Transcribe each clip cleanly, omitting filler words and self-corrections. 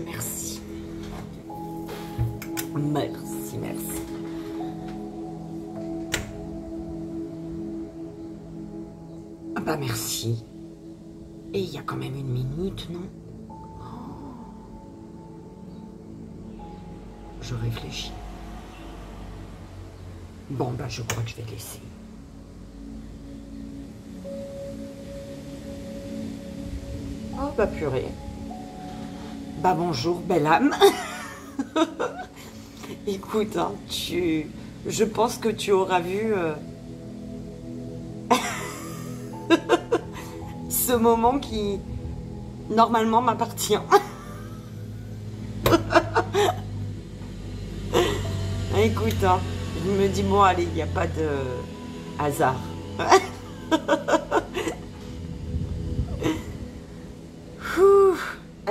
Merci. Merci, merci. Ah bah merci. Et il y a quand même 1 minute, non? Je réfléchis. Bon, bah je crois que je vais laisser. Oh, bah purée. Bah bonjour, belle âme. Écoute, hein, je pense que tu auras vu ce moment qui, normalement, m'appartient. Écoute, hein, je me dis, bon, allez, il n'y a pas de hasard.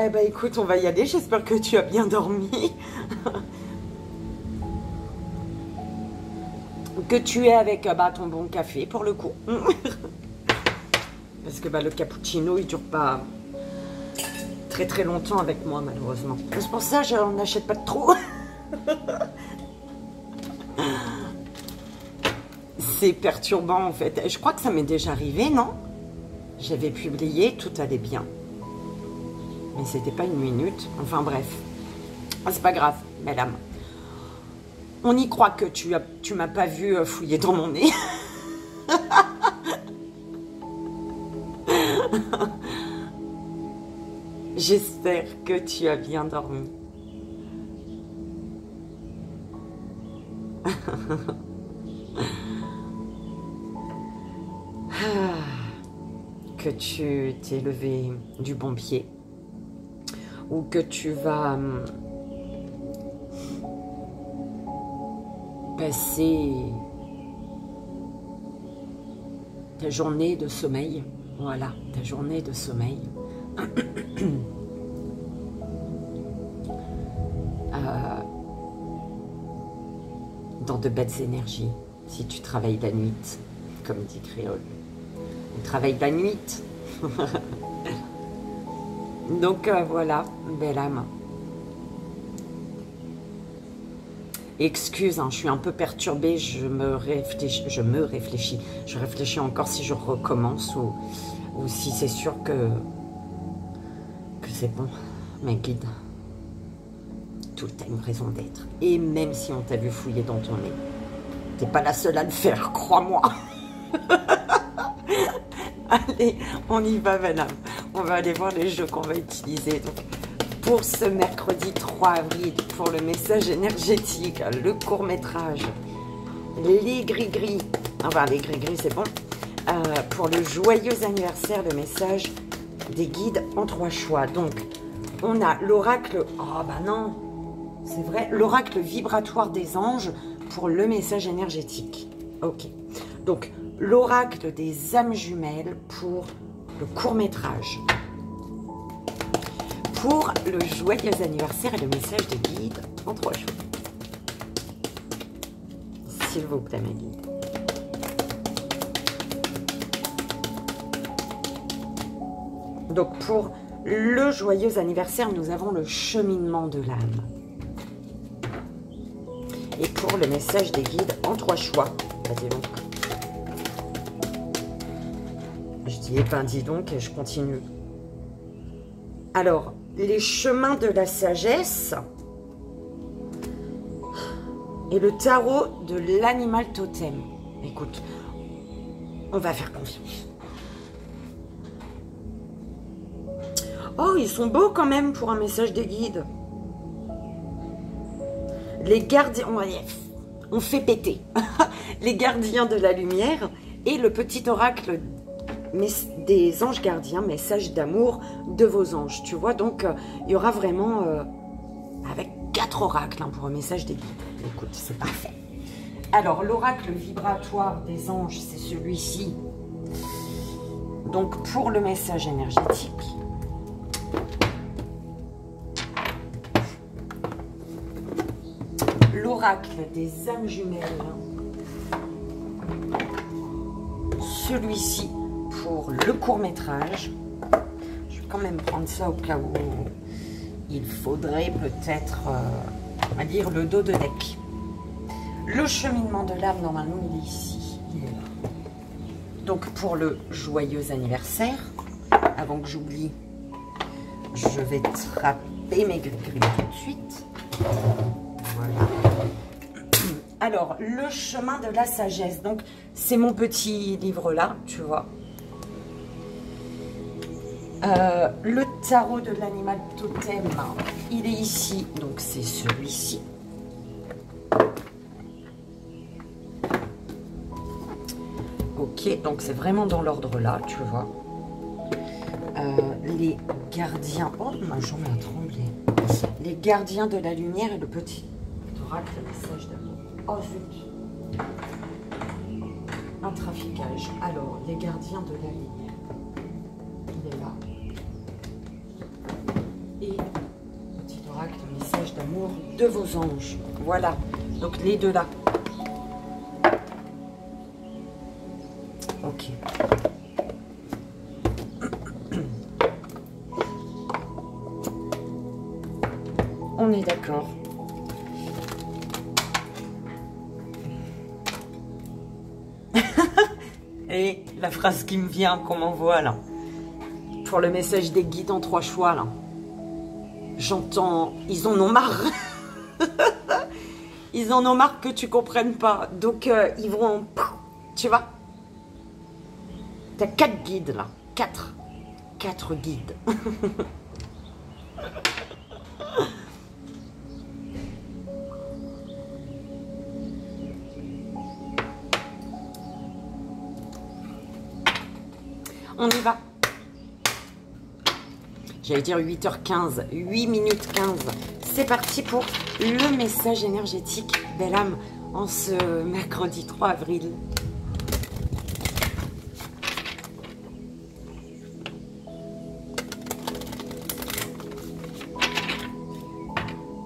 Eh ben, écoute, on va y aller. J'espère que tu as bien dormi. Que tu es avec ton bon café, pour le coup. Parce que le cappuccino, il dure pas très très longtemps avec moi, malheureusement. C'est pour ça que je n'achète pas de trop. C'est perturbant, en fait. Je crois que ça m'est déjà arrivé, non? J'avais publié, tout allait bien. Mais c'était pas 1 minute. Enfin, bref. C'est pas grave, madame. On y croit que tu m'as pas vu fouiller dans mon nez. J'espère que tu as bien dormi. Que tu t'es levé du bon pied. Ou que tu vas passer ta journée de sommeil. Voilà, ta journée de sommeil. Dans de belles énergies. Si tu travailles la nuit, comme dit Créole. On travaille la nuit. Donc voilà, belle âme. Excuse, hein, je suis un peu perturbée, je réfléchis. Je réfléchis encore si je recommence ou si c'est sûr que c'est bon, mes guides. Tout a une raison d'être. Et même si on t'a vu fouiller dans ton nez, t'es pas la seule à le faire, crois-moi. Allez, on y va, madame. On va aller voir les jeux qu'on va utiliser. Donc, pour ce mercredi 3 avril, pour le message énergétique, le court-métrage, les gris-gris, enfin les gris-gris c'est bon, pour le joyeux anniversaire, le message des guides en 3 choix. Donc, on a l'oracle, oh bah non, c'est vrai, l'oracle vibratoire des anges pour le message énergétique. Ok, donc l'oracle des âmes jumelles pour le court-métrage. Pour le joyeux anniversaire et le message de guide en 3 choix. S'il vous plaît, mes guides. Donc, pour le joyeux anniversaire, nous avons le cheminement de l'âme. Et pour le message des guides en 3 choix. Bah, dis donc. Je dis, eh ben, dis donc, et je continue. Alors, les chemins de la sagesse et le tarot de l'animal totem. Écoute, on va faire confiance. Oh, ils sont beaux quand même pour un message des guides. Les gardiens, on fait péter. Les gardiens de la lumière et le petit oracle des anges gardiens, message d'amour de vos anges. Tu vois, donc il y aura vraiment avec 4 oracles pour un message des guides. Écoute, c'est parfait. Alors, l'oracle vibratoire des anges, c'est celui-ci. Donc, pour le message énergétique, l'oracle des âmes jumelles, celui-ci pour le court-métrage. Je vais quand même prendre ça au cas où il faudrait peut-être lire le dos de deck. Le cheminement de l'âme, normalement, il est ici. Il est là. Donc, pour le joyeux anniversaire, avant que j'oublie, je vais trapper mes gris-gris tout de suite. Voilà. Alors, le chemin de la sagesse. Donc, c'est mon petit livre là, tu vois. Le tarot de l'animal totem, il est ici. Donc, c'est celui-ci. Ok, donc c'est vraiment dans l'ordre là, tu vois. Les gardiens... Oh, ma jambe a tremblé. Les gardiens de la lumière et le petit oracle message d'amour. Oh, zut. Un traficage. Alors, les gardiens de la lumière. Il est là. Et petit oracle message d'amour de vos anges. Voilà. Donc, les deux là. Ok. On est d'accord. Et la phrase qui me vient, qu'on m'envoie là, pour le message des guides en 3 choix là. J'entends, ils en ont marre. Ils en ont marre que tu comprennes pas. Donc ils vont, tu vois. T'as 4 guides là, 4 guides. On y va. J'allais dire 8h15, 8 minutes 15. C'est parti pour le message énergétique, belle âme, en ce mercredi 3 avril.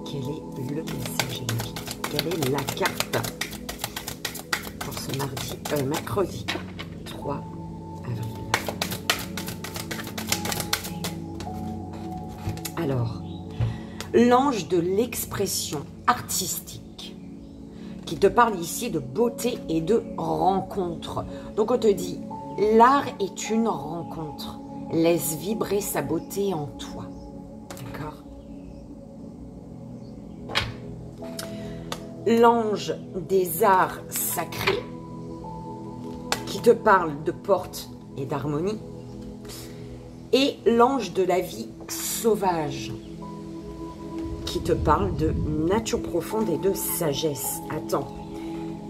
Quel est le message énergétique? Quelle est la carte pour ce mercredi 3 avril? Alors, l'ange de l'expression artistique qui te parle ici de beauté et de rencontre. Donc on te dit, l'art est une rencontre. Laisse vibrer sa beauté en toi. D'accord? L'ange des arts sacrés qui te parle de porte et d'harmonie. Et l'ange de la vie sauvage qui te parle de nature profonde et de sagesse. Attends,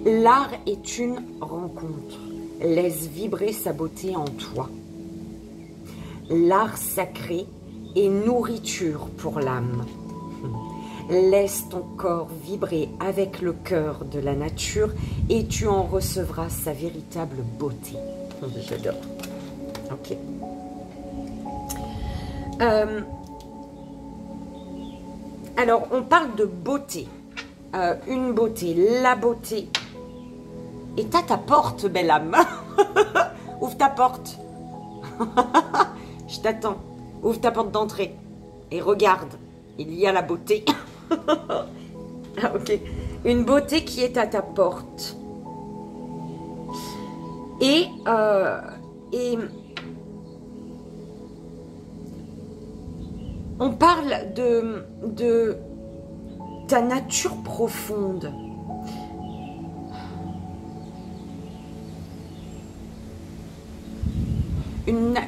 l'art est une rencontre. Laisse vibrer sa beauté en toi. L'art sacré est nourriture pour l'âme. Laisse ton corps vibrer avec le cœur de la nature et tu en recevras sa véritable beauté. J'adore. Ok. Alors, on parle de beauté. Une beauté, la beauté est à ta porte, belle âme. Ouvre ta porte. Je t'attends. Ouvre ta porte d'entrée. Et regarde, il y a la beauté. Ah, ok. Une beauté qui est à ta porte. Et on parle de ta nature profonde.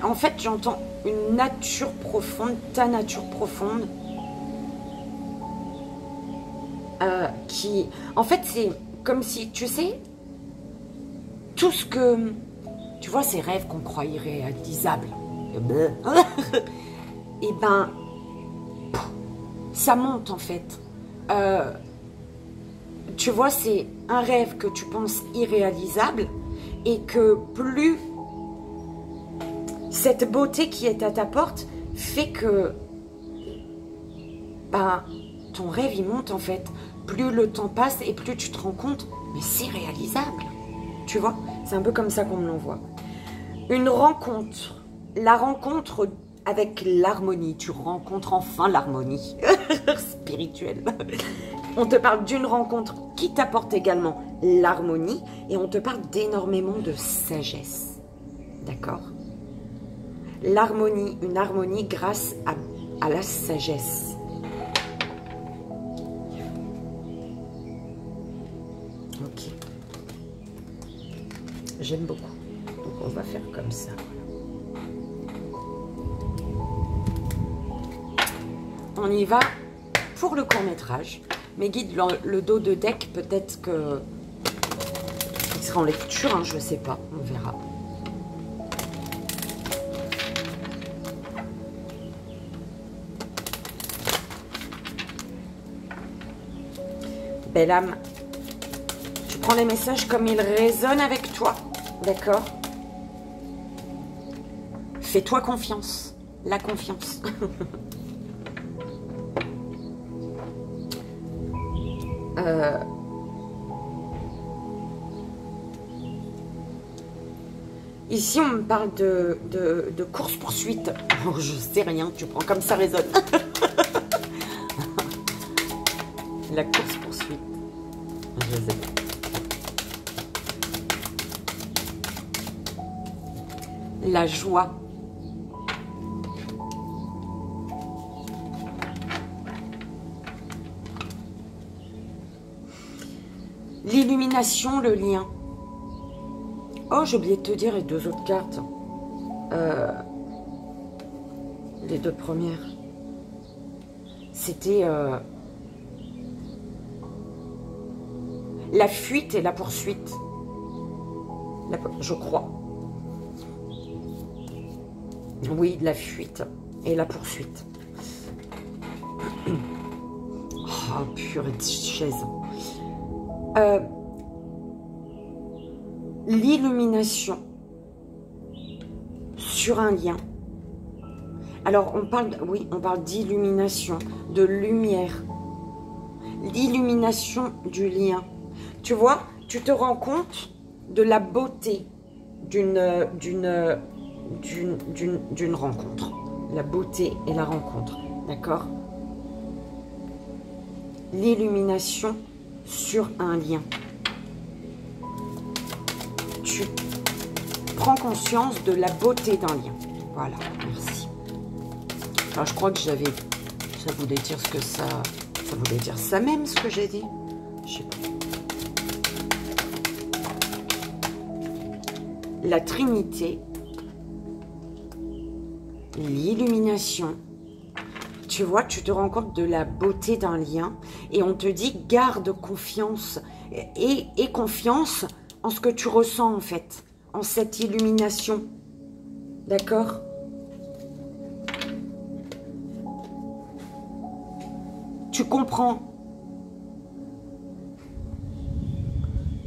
En fait, j'entends une nature profonde, ta nature profonde, qui... En fait, c'est comme si, tu sais, tout ce que... Tu vois, ces rêves qu'on croyait réalisables. Et ben... ça monte en fait. Tu vois, c'est un rêve que tu penses irréalisable et que plus cette beauté qui est à ta porte fait que ben, ton rêve il monte en fait. Plus le temps passe et plus tu te rends compte, mais c'est réalisable. Tu vois, c'est un peu comme ça qu'on me l'envoie. Une rencontre, la rencontre avec l'harmonie. Tu rencontres enfin l'harmonie spirituelle. On te parle d'une rencontre qui t'apporte également l'harmonie et on te parle d'énormément de sagesse. D'accord? L'harmonie, une harmonie grâce à la sagesse. Ok. J'aime beaucoup. Donc on va faire comme ça. On y va pour le court-métrage. Mes guides, le dos de deck, peut-être que il sera en lecture, hein, je ne sais pas, on verra. Belle âme, tu prends les messages comme ils résonnent avec toi, d'accord? Fais-toi confiance, la confiance. Ici, on me parle de course-poursuite. Oh, je sais rien, tu prends comme ça résonne. La course-poursuite. Je sais pas. La joie. L'illumination, le lien. Oh, j'ai oublié de te dire les deux autres cartes. Les deux premières. C'était la fuite et la poursuite. Je crois. Oui, la fuite et la poursuite. Oh, purée de chaise. L'illumination sur un lien. Alors, on parle, oui, on parle d'illumination, de lumière. L'illumination du lien. Tu vois, tu te rends compte de la beauté d'une rencontre. La beauté et la rencontre, d'accord? L'illumination sur un lien. Tu prends conscience de la beauté d'un lien. Voilà, merci. Alors, je crois que ça voulait dire ce que ça voulait dire ça même, ce que j'ai dit. Je sais pas. La Trinité, l'illumination. Tu vois, tu te rends compte de la beauté d'un lien et on te dit garde confiance et confiance en ce que tu ressens en fait, en cette illumination. D'accord? Tu comprends.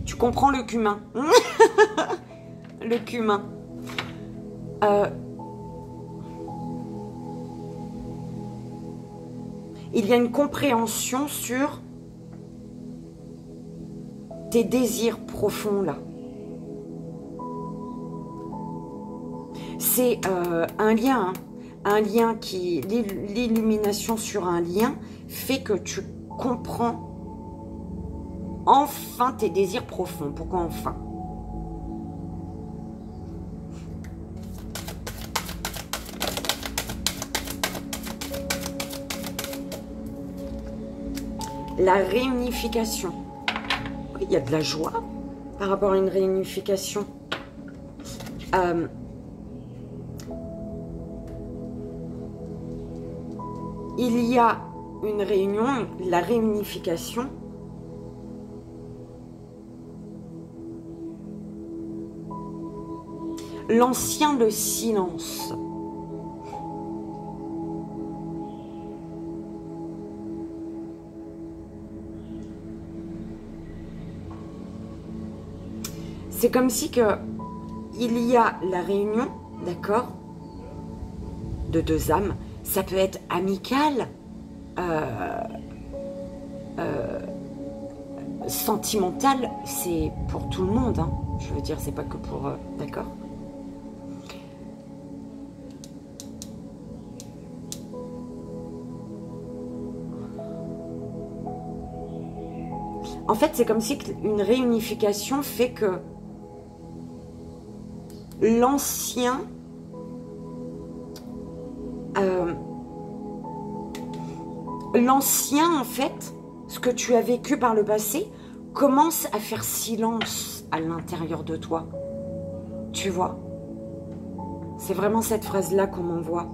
Tu comprends le cumin. Le cumin. Il y a une compréhension sur tes désirs profonds là. C'est un lien, hein, un lien qui, l'illumination sur un lien fait que tu comprends enfin tes désirs profonds. Pourquoi enfin? La réunification. Oui, il y a de la joie par rapport à une réunification. Il y a une réunion, la réunification. L'ancien, le silence. C'est comme si que il y a la réunion, d'accord, de deux âmes. Ça peut être amical, sentimental, c'est pour tout le monde. Hein. Je veux dire, c'est pas que pour... d'accord. En fait, c'est comme si une réunification fait que l'ancien en fait, ce que tu as vécu par le passé, commence à faire silence à l'intérieur de toi. Tu vois? C'est vraiment cette phrase-là qu'on m'envoie.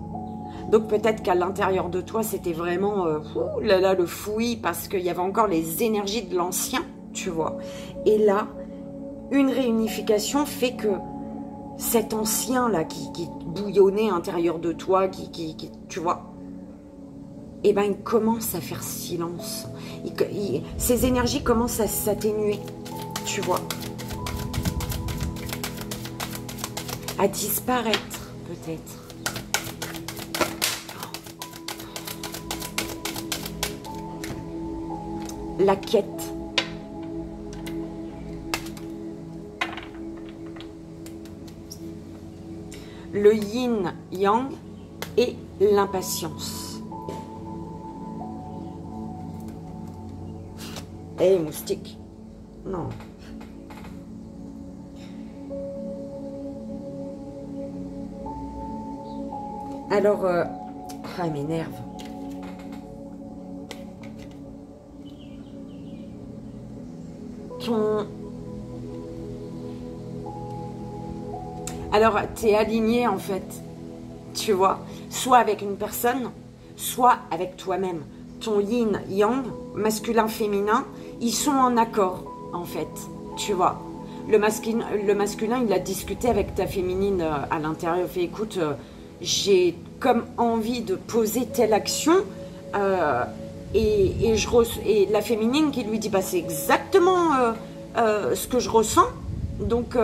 Donc peut-être qu'à l'intérieur de toi, c'était vraiment le fouillis parce qu'il y avait encore les énergies de l'ancien, tu vois. Et là, une réunification fait que cet ancien-là qui bouillonnait à l'intérieur de toi, tu vois, eh ben, il commence à faire silence. Ces énergies commencent à s'atténuer, tu vois. À disparaître, peut-être. La quête. Le yin-yang et l'impatience. Eh, moustique. Non. Alors, elle m'énerve. Alors, tu es aligné en fait, tu vois, soit avec une personne, soit avec toi-même. Ton yin, yang, masculin, féminin, ils sont en accord en fait, tu vois. Le masculin, il a discuté avec ta féminine à l'intérieur, il fait écoute, j'ai comme envie de poser telle action et la féminine qui lui dit bah, c'est exactement ce que je ressens, donc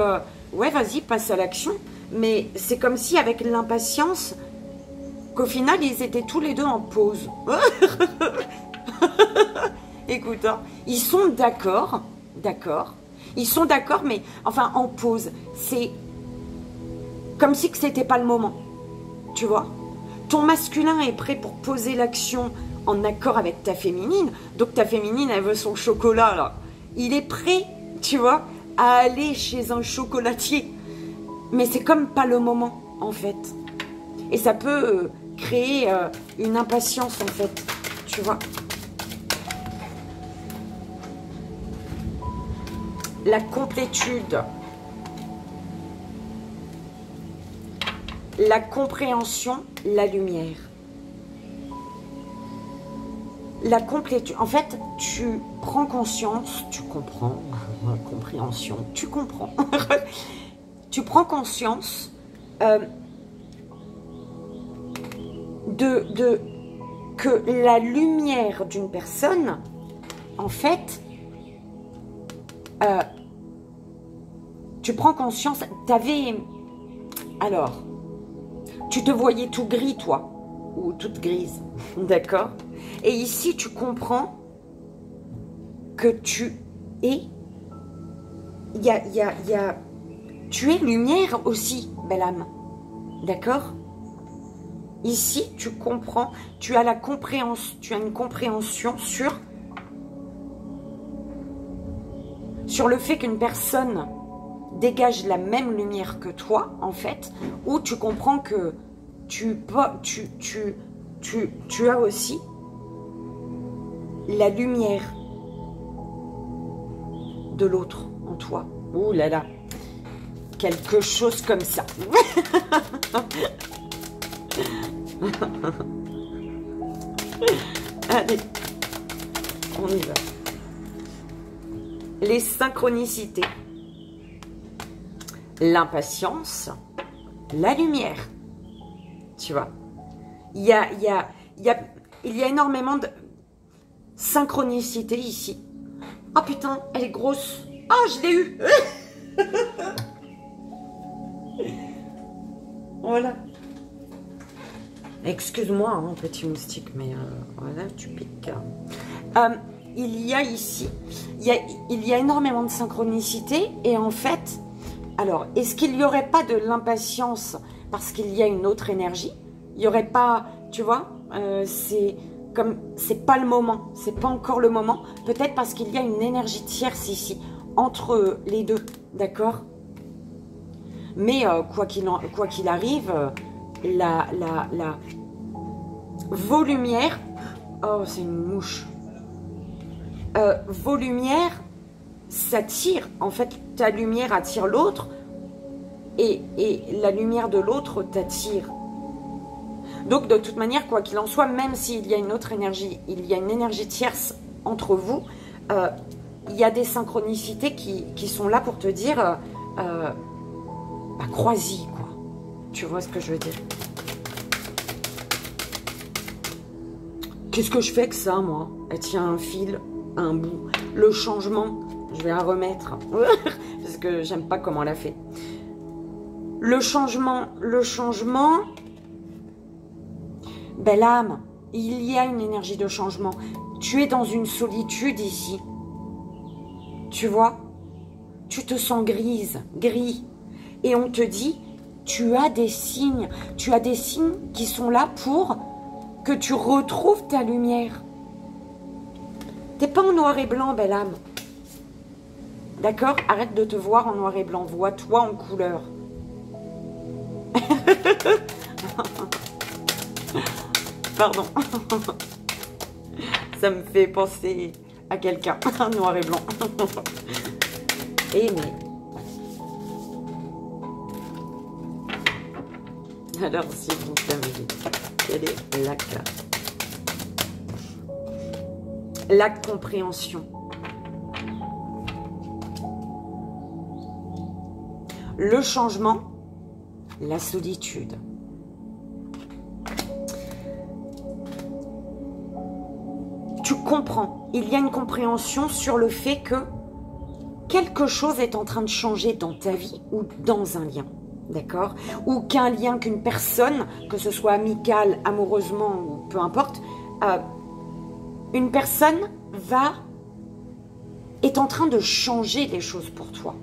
ouais vas-y passe à l'action. Mais c'est comme si avec l'impatience qu'au final ils étaient tous les deux en pause. Écoute, hein, ils sont d'accord, ils sont d'accord, mais enfin en pause. C'est comme si que c'était pas le moment, tu vois. Ton masculin est prêt pour poser l'action en accord avec ta féminine, donc ta féminine elle veut son chocolat là. Il est prêt, tu vois, à aller chez un chocolatier, mais c'est comme pas le moment en fait, et ça peut créer une impatience en fait, tu vois. La complétude, la compréhension, la lumière. La complétude, en fait, tu prends conscience, tu comprends, compréhension, tu comprends. Tu prends conscience que la lumière d'une personne, en fait, tu prends conscience, alors, tu te voyais tout gris, toi, ou toute grise, d'accord? Et ici, tu comprends que tu es, tu es lumière aussi, belle âme, d'accord? Ici, tu comprends, tu as une compréhension sur le fait qu'une personne dégage la même lumière que toi, en fait, ou tu comprends que tu as aussi la lumière de l'autre en toi. Ouh là là, quelque chose comme ça. Allez, on y va. Les synchronicités, l'impatience, la lumière. Tu vois, il y a énormément de synchronicité ici. Oh putain, elle est grosse. Oh, je l'ai eu. Voilà. Excuse-moi, hein, petit moustique, mais voilà, tu piques. Il y a ici, il y a énormément de synchronicité. Et en fait, alors, est-ce qu'il n'y aurait pas de l'impatience parce qu'il y a une autre énergie? Il n'y aurait pas, tu vois, c'est comme c'est pas le moment, c'est pas encore le moment, peut-être parce qu'il y a une énergie tierce ici, entre les deux, d'accord? Mais quoi qu'il arrive, la vos lumières, oh c'est une mouche, vos lumières s'attirent, en fait ta lumière attire l'autre et la lumière de l'autre t'attire. Donc de toute manière, quoi qu'il en soit, même s'il y a une autre énergie, il y a une énergie tierce entre vous, il y a des synchronicités qui sont là pour te dire bah, crois-y, quoi. Tu vois ce que je veux dire? Qu'est-ce que je fais que ça, moi? Elle tient un fil, un bout. Le changement, je vais la remettre. Parce que j'aime pas comment elle a fait. Le changement. Belle âme, il y a une énergie de changement. Tu es dans une solitude ici. Tu vois? Tu te sens gris. Et on te dit, tu as des signes. Tu as des signes qui sont là pour que tu retrouves ta lumière. T'es pas en noir et blanc, belle âme. D'accord? Arrête de te voir en noir et blanc. Vois-toi en couleur. Pardon. Ça me fait penser à quelqu'un. Noir et blanc. Et mais... Alors, s'il vous plaît, quelle est la carte? La compréhension. Le changement, la solitude. Tu comprends, il y a une compréhension sur le fait que quelque chose est en train de changer dans ta vie ou dans un lien. D'accord? Ou qu'un lien, qu'une personne, que ce soit amical, amoureusement ou peu importe, une personne est en train de changer les choses pour toi.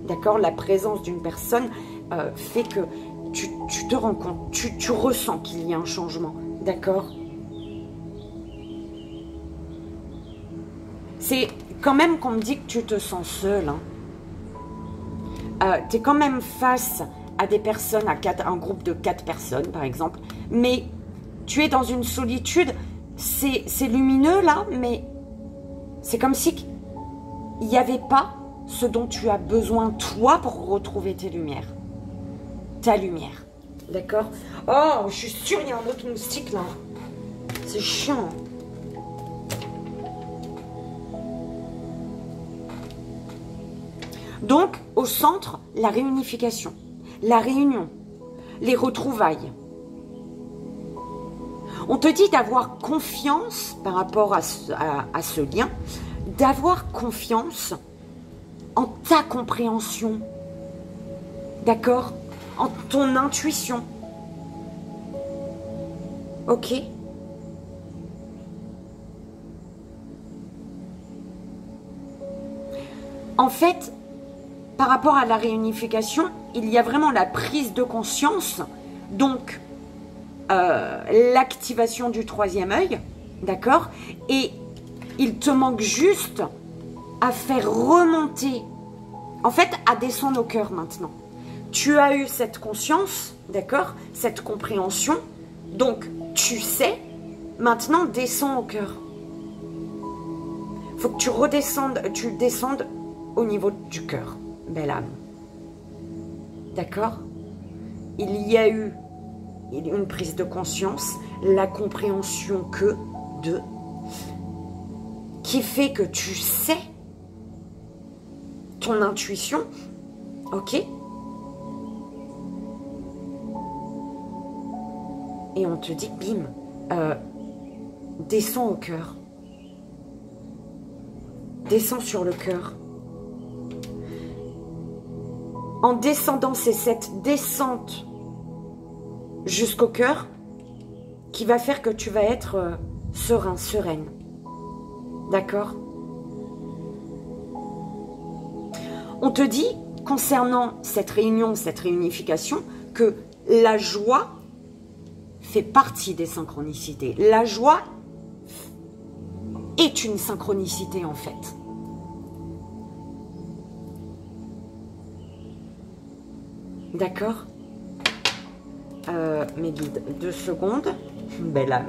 D'accord? La présence d'une personne fait que tu te rends compte, tu ressens qu'il y a un changement. D'accord? C'est quand même qu'on me dit que tu te sens seul. Hein. Tu es quand même face à des personnes, un groupe de 4 personnes par exemple, mais tu es dans une solitude, c'est lumineux là, mais c'est comme si il n'y avait pas ce dont tu as besoin toi pour retrouver tes lumières, ta lumière, d'accord? Oh, je suis sûre il y a un autre moustique là, c'est chiant. Donc au centre, la réunification. La réunion, les retrouvailles. On te dit d'avoir confiance par rapport à ce lien, d'avoir confiance en ta compréhension, d'accord? En ton intuition. Ok? En fait, par rapport à la réunification, il y a vraiment la prise de conscience, donc l'activation du 3e œil, d'accord? Et il te manque juste à faire remonter, en fait, à descendre au cœur maintenant. Tu as eu cette conscience, d'accord? Cette compréhension, donc tu sais, maintenant descends au cœur. Il faut que tu descendes au niveau du cœur, belle âme. D'accord? Il y a eu une prise de conscience, la compréhension qui fait que tu sais ton intuition, ok? Et on te dit, bim, descends au cœur. Descends sur le cœur. En descendant, c'est cette descente jusqu'au cœur qui va faire que tu vas être serein, sereine. D'accord? On te dit, concernant cette réunion, cette réunification, que la joie fait partie des synchronicités. La joie est une synchronicité en fait. D'accord? Mes guides, 2 secondes. Belle âme.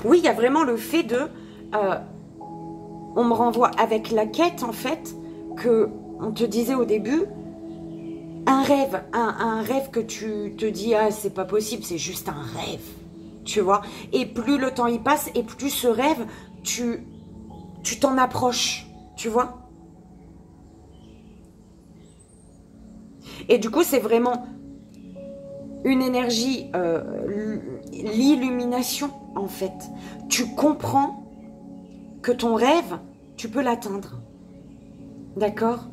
Oui, il y a vraiment le fait de... on me renvoie avec la quête, en fait, que on te disait au début, un rêve que tu te dis, ah, c'est pas possible, c'est juste un rêve, tu vois. Et plus le temps y passe, et plus ce rêve, tu t'en approches, tu vois. Et du coup, c'est vraiment une énergie, l'illumination, en fait. Tu comprends que ton rêve, tu peux l'atteindre. D'accord?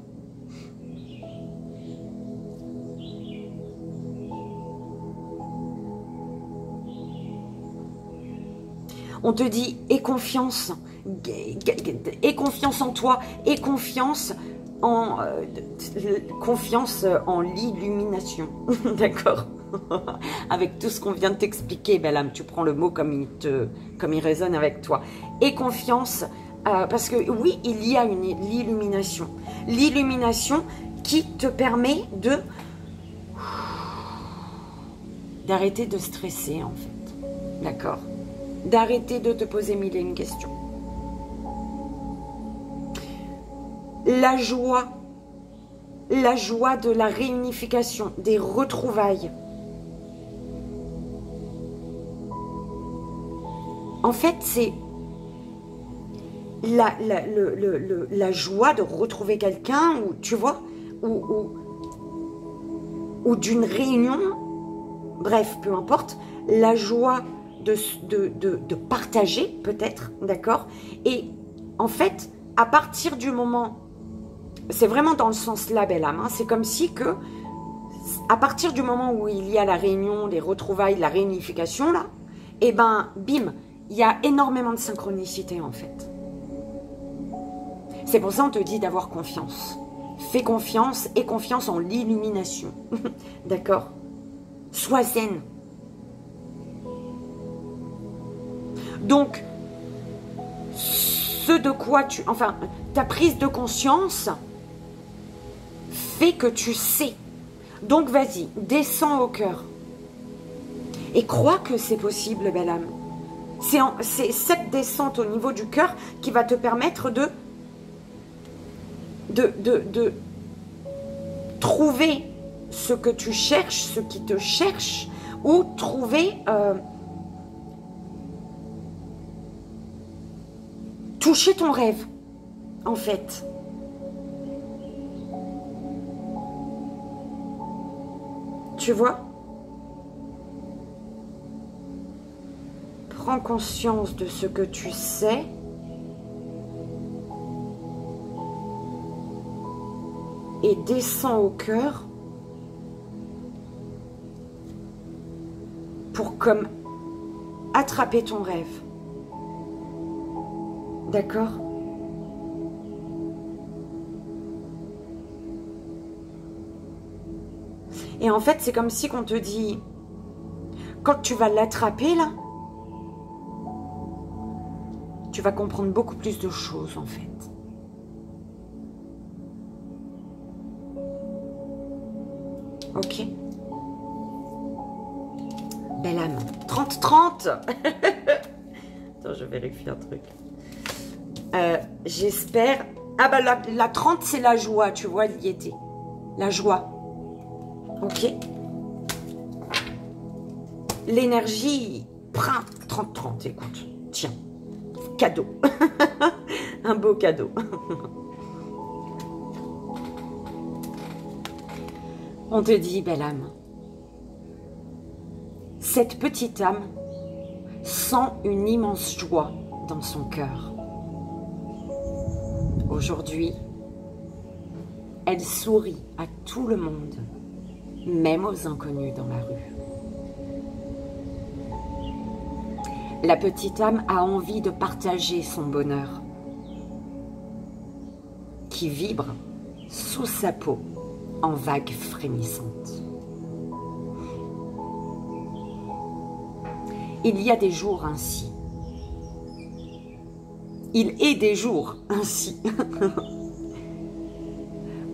On te dit, aie confiance en toi, aie confiance en l'illumination. D'accord? Avec tout ce qu'on vient de t'expliquer, belle âme, tu prends le mot comme il résonne avec toi. Aie confiance, parce que oui, il y a l'illumination. L'illumination qui te permet d'arrêter de stresser, en fait. D'accord? D'arrêter de te poser mille et une questions. La joie de la réunification, des retrouvailles. En fait, c'est la joie de retrouver quelqu'un, ou tu vois, ou d'une réunion, bref, peu importe, la joie de partager, peut-être, d'accord? Et en fait, à partir du moment, c'est vraiment dans le sens là, belle âme, hein, c'est comme si que, à partir du moment où il y a la réunion, les retrouvailles, la réunification, là, et ben, bim, il y a énormément de synchronicité, en fait. C'est pour ça qu'on te dit d'avoir confiance. Fais confiance et confiance en l'illumination. D'accord? Sois zen. Donc, ce de quoi ta prise de conscience fait que tu sais. Donc, vas-y, descends au cœur. Et crois que c'est possible, belle âme. C'est cette descente au niveau du cœur qui va te permettre de trouver ce que tu cherches, ce qui te cherche, ou trouver... toucher ton rêve, en fait. Tu vois? Prends conscience de ce que tu sais. Et descends au cœur pour comme attraper ton rêve. D'accord? Et en fait, c'est comme si qu'on te dit, quand tu vas l'attraper là, tu vas comprendre beaucoup plus de choses en fait. Ok? Belle âme. 30-30. Attends, je vérifie un truc. J'espère... Ah bah la 30 c'est la joie, tu vois, il y était. La joie. Ok. L'énergie... 30-30, écoute. Tiens. Cadeau. Un beau cadeau. On te dit, belle âme, cette petite âme sent une immense joie dans son cœur. Aujourd'hui, elle sourit à tout le monde, même aux inconnus dans la rue. La petite âme a envie de partager son bonheur qui vibre sous sa peau en vagues frémissantes. Il y a des jours ainsi. Il est des jours ainsi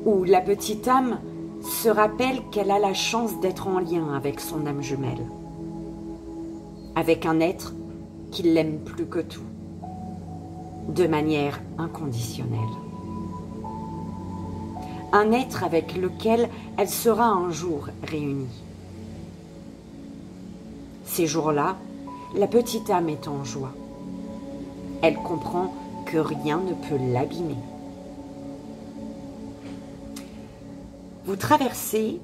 où la petite âme se rappelle qu'elle a la chance d'être en lien avec son âme jumelle, avec un être qui l'aime plus que tout, de manière inconditionnelle. Un être avec lequel elle sera un jour réunie. Ces jours-là, la petite âme est en joie. Elle comprend que rien ne peut l'abîmer. Vous traversez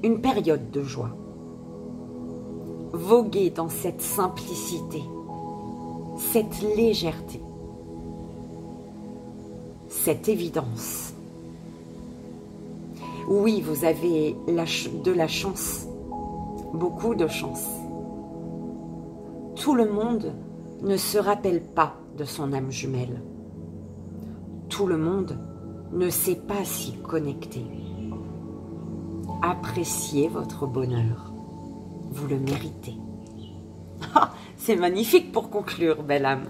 une période de joie. Voguez dans cette simplicité, cette légèreté, cette évidence. Oui, vous avez de la chance, beaucoup de chance. Tout le monde ne se rappelle pas de son âme jumelle. Tout le monde ne sait pas s'y connecter. Appréciez votre bonheur. Vous le méritez. Ah, c'est magnifique pour conclure, belle âme.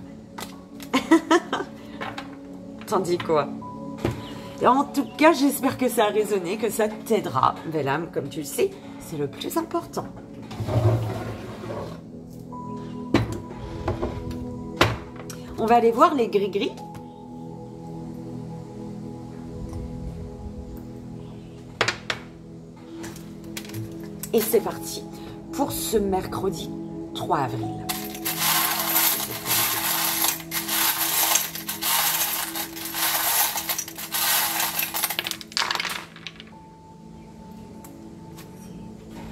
T'en dis quoi? Et en tout cas, j'espère que ça a résonné, que ça t'aidera, belle âme. Comme tu le sais, c'est le plus important. On va aller voir les gris-gris. Et c'est parti pour ce mercredi 3 avril.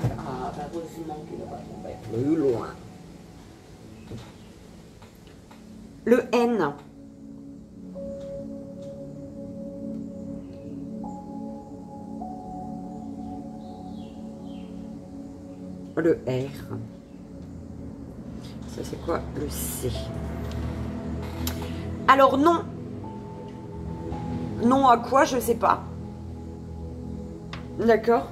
Ah, heureusement qu'il ne va pas plus loin. Le N. Le R. Ça, c'est quoi? Le C. Alors, non. Non à quoi? Je sais pas. D'accord?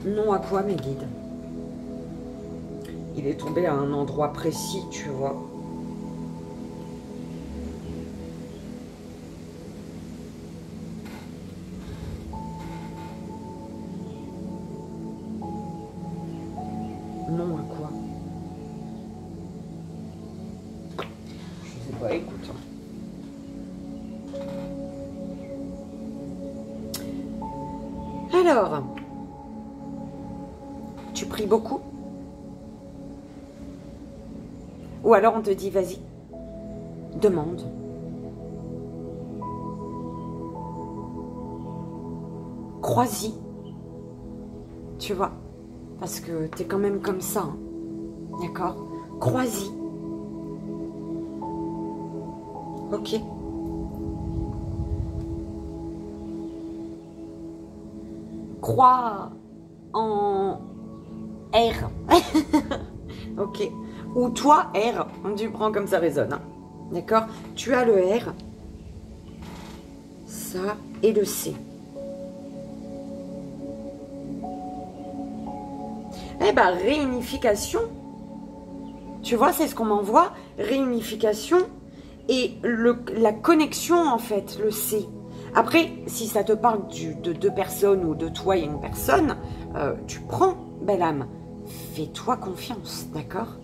Non à quoi, mes guides? Il est tombé à un endroit précis, tu vois. Non à quoi? Je sais pas, écoute. Alors, tu pries beaucoup? Ou alors on te dit, vas-y, demande. Crois-y. Tu vois? Parce que t'es quand même comme ça. Hein. D'accord? Crois-y. Ok? Crois en R. Ok? Ou toi, R, tu prends comme ça résonne. Hein. D'accord? Tu as le R, ça et le C. Eh ben, réunification. Tu vois, c'est ce qu'on m'envoie. Réunification et la connexion, en fait, le C. Après, si ça te parle de deux personnes ou de toi et une personne, tu prends, belle âme. Fais-toi confiance, d'accord?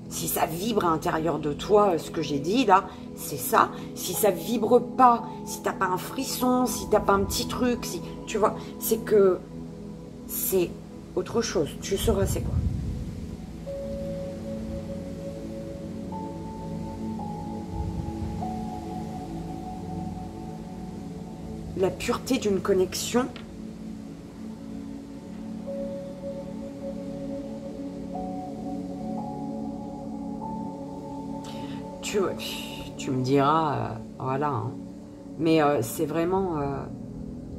Si ça vibre à l'intérieur de toi, ce que j'ai dit là, c'est ça. Si ça vibre pas, si t'as pas un frisson, si t'as pas un petit truc, si tu vois, c'est que c'est autre chose. Tu sauras c'est quoi. La pureté d'une connexion. Tu me diras, voilà. Hein. Mais c'est vraiment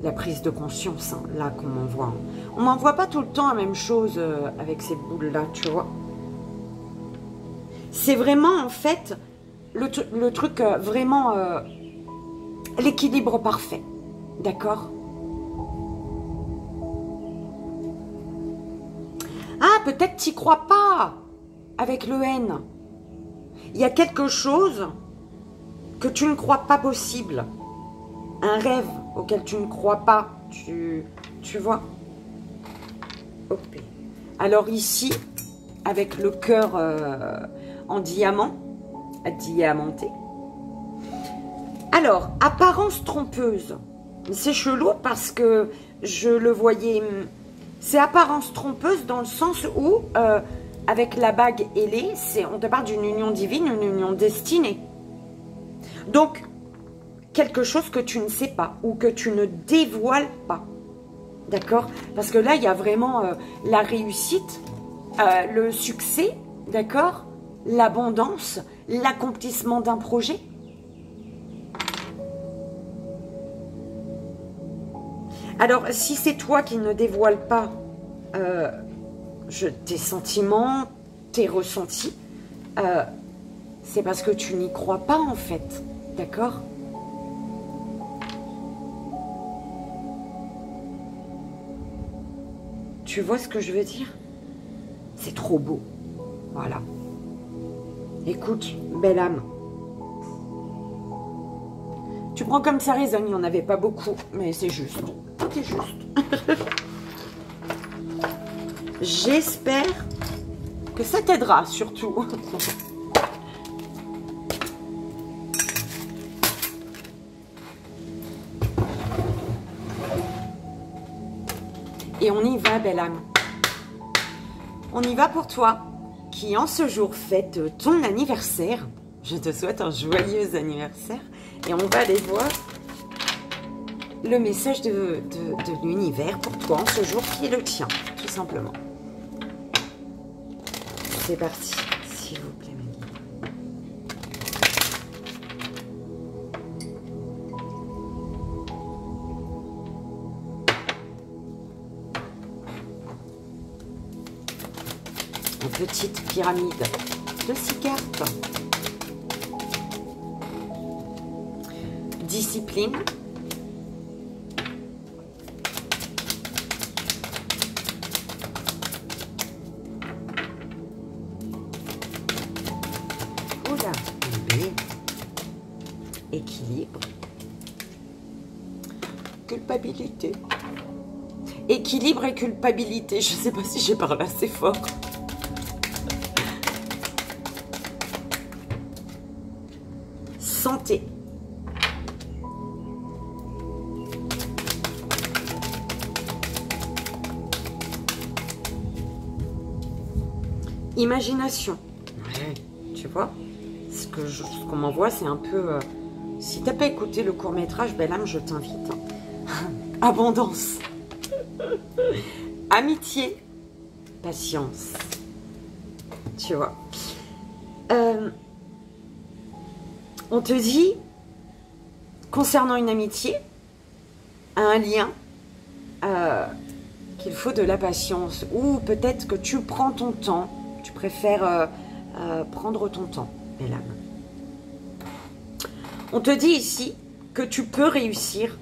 la prise de conscience, hein, là qu'on m'envoie. On m'envoie pas tout le temps la même chose avec ces boules-là, tu vois. C'est vraiment, en fait, le truc vraiment... l'équilibre parfait, d'accord? Ah, peut-être t'y crois pas avec le N. Il y a quelque chose que tu ne crois pas possible. Un rêve auquel tu ne crois pas. Tu vois? Ok. Alors ici, avec le cœur en diamant, diamanté. Alors, apparence trompeuse. C'est chelou parce que je le voyais... C'est apparence trompeuse dans le sens où, avec la bague ailée, on te parle d'une union divine, une union destinée. Donc, quelque chose que tu ne sais pas ou que tu ne dévoiles pas. D'accord? Parce que là, il y a vraiment la réussite, le succès, d'accord? L'abondance, l'accomplissement d'un projet. Alors, si c'est toi qui ne dévoile pas tes sentiments, tes ressentis, c'est parce que tu n'y crois pas en fait, d'accord? Tu vois ce que je veux dire? C'est trop beau, voilà. Écoute, belle âme. Tu prends comme ça résonne, il n'y en avait pas beaucoup, mais c'est juste. C'est juste. J'espère que ça t'aidera, surtout. Et on y va, belle âme. On y va pour toi, qui en ce jour fête ton anniversaire. Je te souhaite un joyeux anniversaire. Et on va aller voir le message de l'univers pour toi en ce jour qui est le tien, tout simplement. C'est parti, s'il vous plaît, ma guide. Une petite pyramide de 6 cartes. Discipline. Oula, équilibre. Culpabilité. Équilibre et culpabilité. Je ne sais pas si j'ai parlé assez fort. Santé. Imagination. Ouais, tu vois, ce qu'on m'envoie, c'est un peu... si t'as pas écouté le court-métrage, belle âme, je t'invite. Hein. Abondance. Amitié. Patience. Tu vois. On te dit, concernant une amitié, un lien, qu'il faut de la patience. Ou peut-être que tu prends ton temps. Tu préfères prendre ton temps, belle âme. On te dit ici que tu peux réussir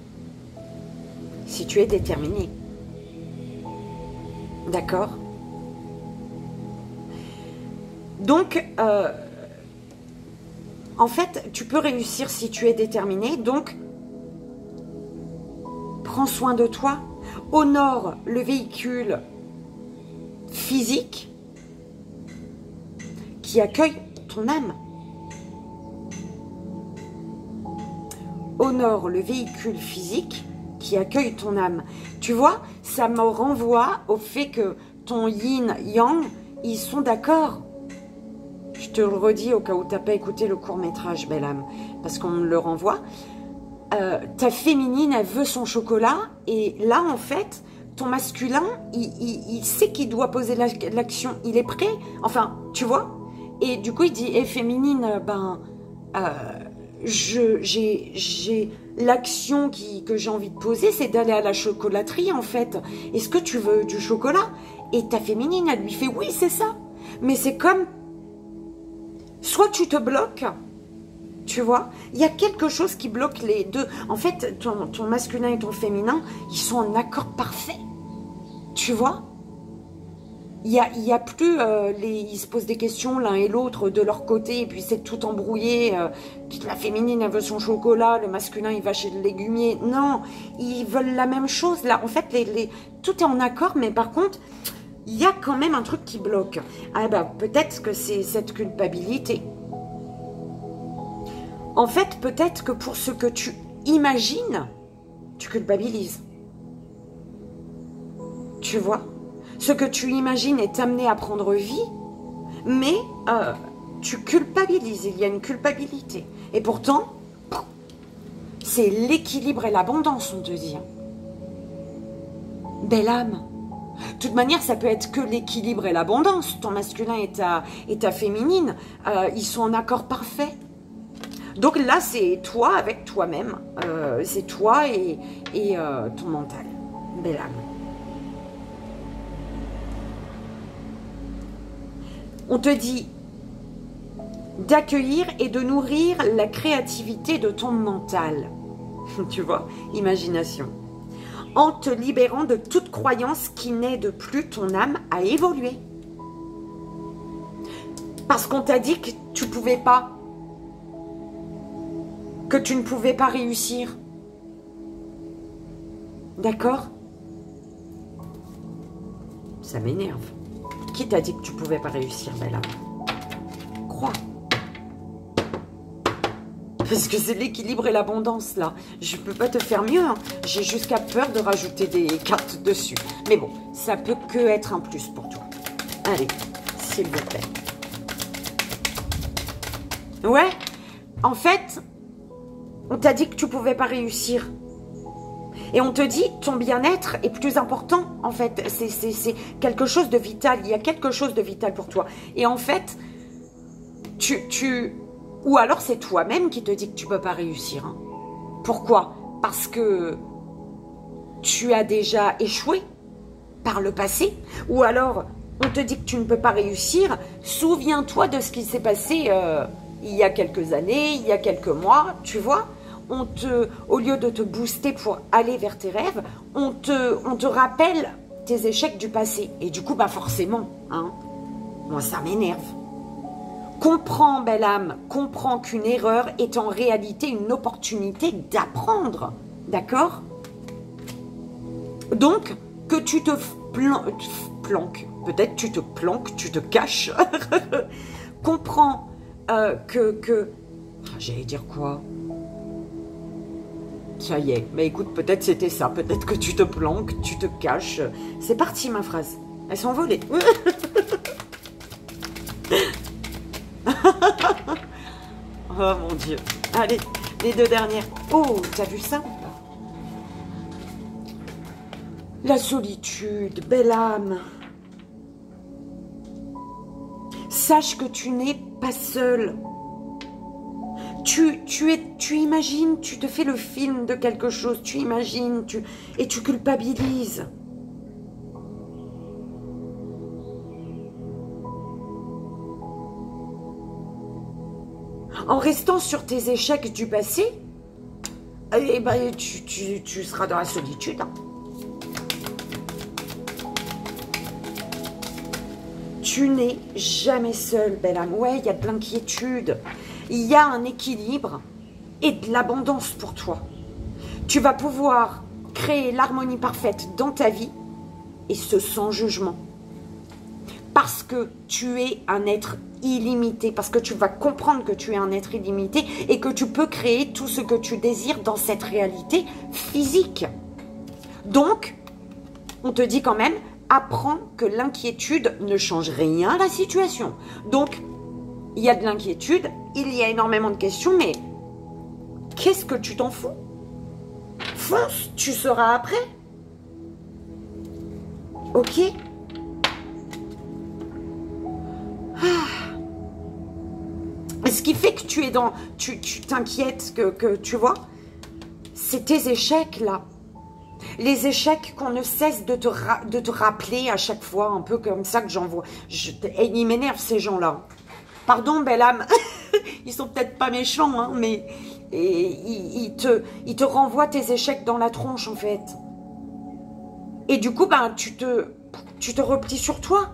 si tu es déterminé. D'accord? Donc, en fait, tu peux réussir si tu es déterminé. Donc, prends soin de toi. Honore le véhicule physique qui accueille ton âme. Honore le véhicule physique qui accueille ton âme. Tu vois, ça me renvoie au fait que ton yin-yang, ils sont d'accord. Je te le redis au cas où tu n'as pas écouté le court-métrage, belle âme, parce qu'on me le renvoie. Ta féminine, elle veut son chocolat, et là, en fait, ton masculin, il sait qu'il doit poser l'action, il est prêt, enfin, tu vois. Et du coup, il dit, féminine, j'ai l'action que j'ai envie de poser, c'est d'aller à la chocolaterie, en fait. Est-ce que tu veux du chocolat? Et ta féminine, elle lui fait, oui, c'est ça. Mais c'est comme, soit tu te bloques, tu vois, il y a quelque chose qui bloque les deux. En fait, ton masculin et ton féminin, ils sont en accord parfait. Tu vois? Il y a plus, ils se posent des questions l'un et l'autre de leur côté, et puis c'est tout embrouillé. La féminine, elle veut son chocolat, le masculin, il va chez le légumier. Non, ils veulent la même chose. Là, en fait, tout est en accord, mais par contre, il y a quand même un truc qui bloque. Ah ben, peut-être que c'est cette culpabilité. En fait, peut-être que pour ce que tu imagines, tu culpabilises. Tu vois? Ce que tu imagines est amené à prendre vie, mais tu culpabilises, il y a une culpabilité. Et pourtant, c'est l'équilibre et l'abondance, on te dit. Belle âme. De toute manière, ça peut être que l'équilibre et l'abondance. Ton masculin et ta féminine, ils sont en accord parfait. Donc là, c'est toi avec toi-même. C'est toi et ton mental. Belle âme. On te dit d'accueillir et de nourrir la créativité de ton mental. Tu vois, imagination. En te libérant de toute croyance qui n'aide plus ton âme à évoluer. Parce qu'on t'a dit que tu pouvais pas. Que tu ne pouvais pas réussir. D'accord? Ça m'énerve. Qui t'a dit que tu pouvais pas réussir, belle âme? Crois. Parce que c'est l'équilibre et l'abondance, là. Je peux pas te faire mieux, hein. J'ai jusqu'à peur de rajouter des cartes dessus. Mais bon, ça peut que être un plus pour toi. Allez, s'il vous plaît. Ouais, en fait, on t'a dit que tu pouvais pas réussir. Et on te dit, ton bien-être est plus important, en fait. C'est quelque chose de vital. Il y a quelque chose de vital pour toi. Et en fait, ou alors c'est toi-même qui te dis que tu peux pas réussir. Hein. Pourquoi? Parce que tu as déjà échoué par le passé. Ou alors, on te dit que tu ne peux pas réussir. Souviens-toi de ce qui s'est passé il y a quelques années, il y a quelques mois, tu vois. Au lieu de te booster pour aller vers tes rêves, on te rappelle tes échecs du passé. Et du coup, bah forcément, hein, moi ça m'énerve. Comprends, belle âme, comprends qu'une erreur est en réalité une opportunité d'apprendre. D'accord? Donc, que tu te planques, peut-être tu te planques, tu te caches. Comprends que... J'allais dire quoi? Ça y est, mais écoute, peut-être c'était ça, peut-être que tu te planques, tu te caches. C'est parti ma phrase, elle s'est envolée. Oh mon Dieu, allez, les deux dernières. Oh, t'as vu ça? La solitude, belle âme. Sache que tu n'es pas seule. Tu imagines, tu te fais le film de quelque chose, tu imagines, et tu culpabilises. En restant sur tes échecs du passé, eh ben, tu seras dans la solitude. Hein. Tu n'es jamais seule, belle âme. Ouais, il y a de l'inquiétude. Il y a un équilibre et de l'abondance pour toi. Tu vas pouvoir créer l'harmonie parfaite dans ta vie et ce sans jugement. Parce que tu es un être illimité, parce que tu vas comprendre que tu es un être illimité et que tu peux créer tout ce que tu désires dans cette réalité physique. Donc, on te dit quand même, apprends que l'inquiétude ne change rien à la situation. Donc, il y a de l'inquiétude, il y a énormément de questions, mais qu'est-ce que tu t'en fous? Fonce, tu seras après. Ok? ce qui fait que tu es dans... Tu t'inquiètes que tu vois, c'est tes échecs, là. Les échecs qu'on ne cesse de te rappeler à chaque fois, un peu comme ça que j'en vois. Et ils m'énervent, ces gens-là. Pardon, belle âme. Ils sont peut-être pas méchants, hein, mais ils te renvoient tes échecs dans la tronche, en fait. Et du coup, ben, tu te replies sur toi.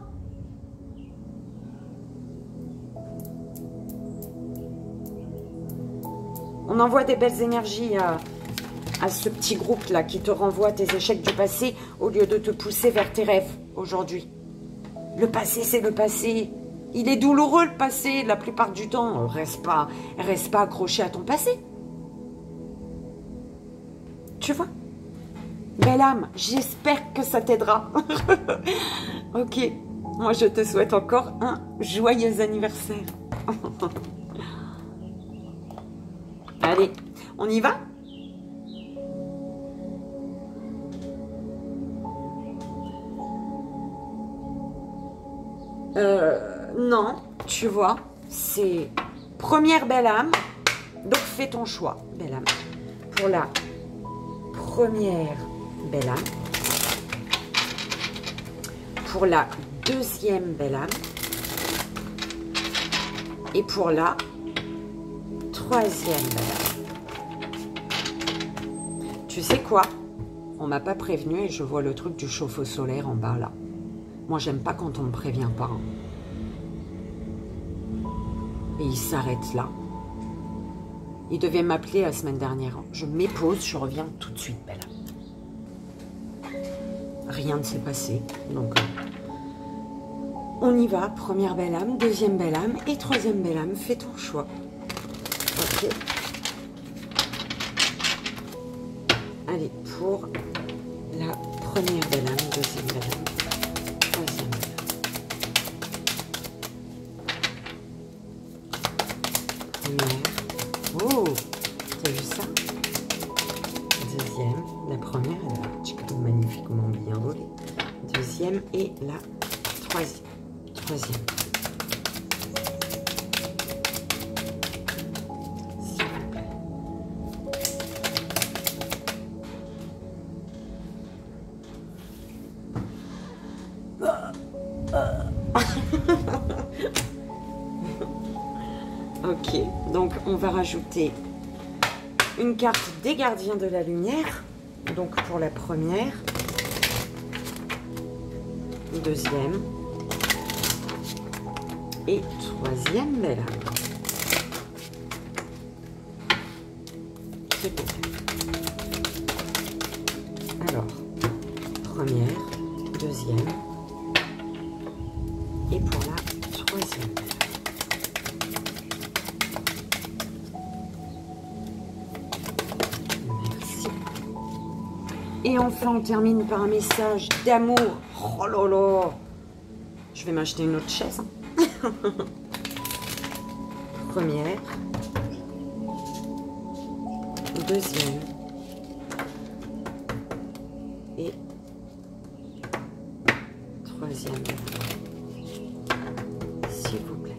On envoie des belles énergies à ce petit groupe-là qui te renvoie tes échecs du passé au lieu de te pousser vers tes rêves aujourd'hui. Le passé, c'est le passé. Il est douloureux, le passé, la plupart du temps. Reste pas accroché à ton passé. Tu vois? Belle âme, j'espère que ça t'aidera. Ok, moi je te souhaite encore un joyeux anniversaire. Allez, on y va? Non, tu vois, c'est première belle âme, donc fais ton choix, belle âme. Pour la première belle âme, pour la deuxième belle âme, et pour la troisième belle âme. Tu sais quoi? On m'a pas prévenu et je vois le truc du chauffe-eau solaire en bas là. Moi, j'aime pas quand on me prévient pas. Hein. Et il s'arrête là. Il devait m'appeler la semaine dernière. Je m'épose, je reviens tout de suite, belle. Rien ne s'est passé. Donc, on y va. Première belle âme, deuxième belle âme et troisième belle âme. Fais ton choix. Ok. Allez, pour la première belle âme, deuxième belle âme. Oh, t'as vu ça? Deuxième, la première, elle a magnifiquement bien volé. Deuxième et la troisième. S'il vous plaît. Ok, donc on va rajouter une carte des gardiens de la lumière. Donc pour la première, deuxième et troisième belle âme. C'est bon. Alors, première, deuxième et pour la troisième. Et enfin, on termine par un message d'amour. Oh là là! Je vais m'acheter une autre chaise. Hein. Première. Deuxième. Et troisième. S'il vous plaît.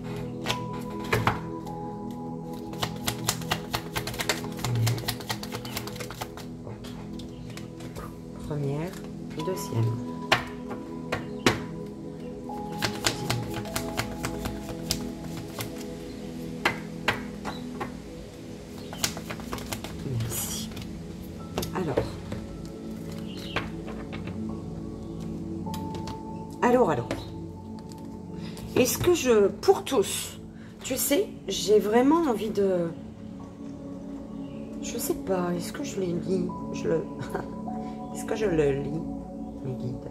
Première, deuxième. Merci. Alors. Est-ce que pour tous, tu sais, j'ai vraiment envie de... Je sais pas, est-ce que je les lis? Est-ce que je le lis, mes guides?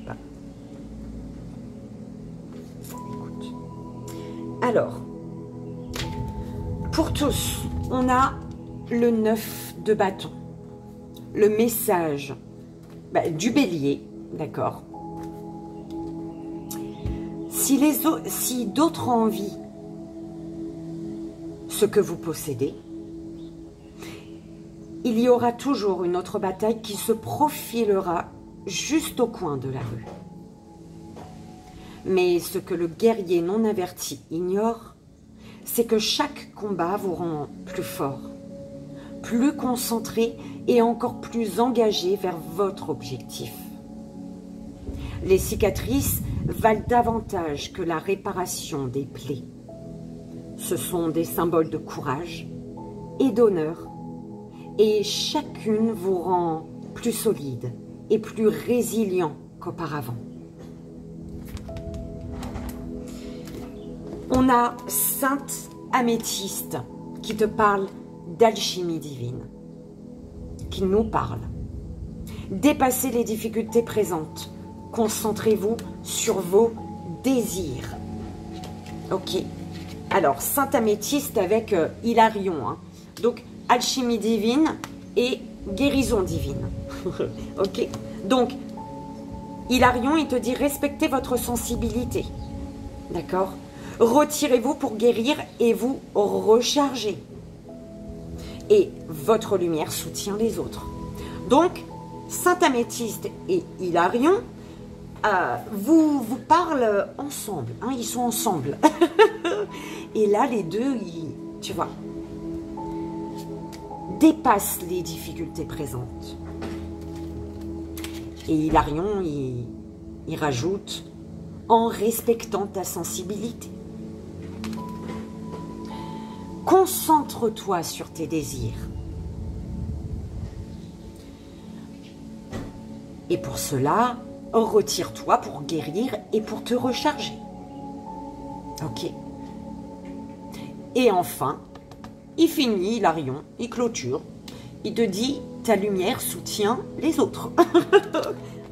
Bah. Écoute. Alors, pour tous, on a le 9 de bâton. Le message du bélier, d'accord? Si d'autres envient ce que vous possédez, il y aura toujours une autre bataille qui se profilera juste au coin de la rue. Mais ce que le guerrier non averti ignore, c'est que chaque combat vous rend plus fort, plus concentré et encore plus engagé vers votre objectif. Les cicatrices valent davantage que la réparation des plaies. Ce sont des symboles de courage et d'honneur, et chacune vous rend plus solide et plus résilient qu'auparavant. On a Sainte Améthyste qui te parle d'alchimie divine, qui nous parle. Dépassez les difficultés présentes. Concentrez-vous sur vos désirs. Ok. Alors, Sainte Améthyste avec Hilarion. Hein. Donc, alchimie divine et guérison divine. Ok. Donc, Hilarion, il te dit respectez votre sensibilité. D'accord? Retirez-vous pour guérir et vous recharger. Et votre lumière soutient les autres. Donc, Sainte Améthyste et Hilarion vous parlent ensemble. Hein, ils sont ensemble. Et là, les deux, tu vois, dépassent les difficultés présentes. Et Hilarion, il rajoute en respectant ta sensibilité. Concentre-toi sur tes désirs. Et pour cela, retire-toi pour guérir et pour te recharger. Ok. Et enfin, il finit, Hilarion, il clôture. Il te dit, ta lumière soutient les autres.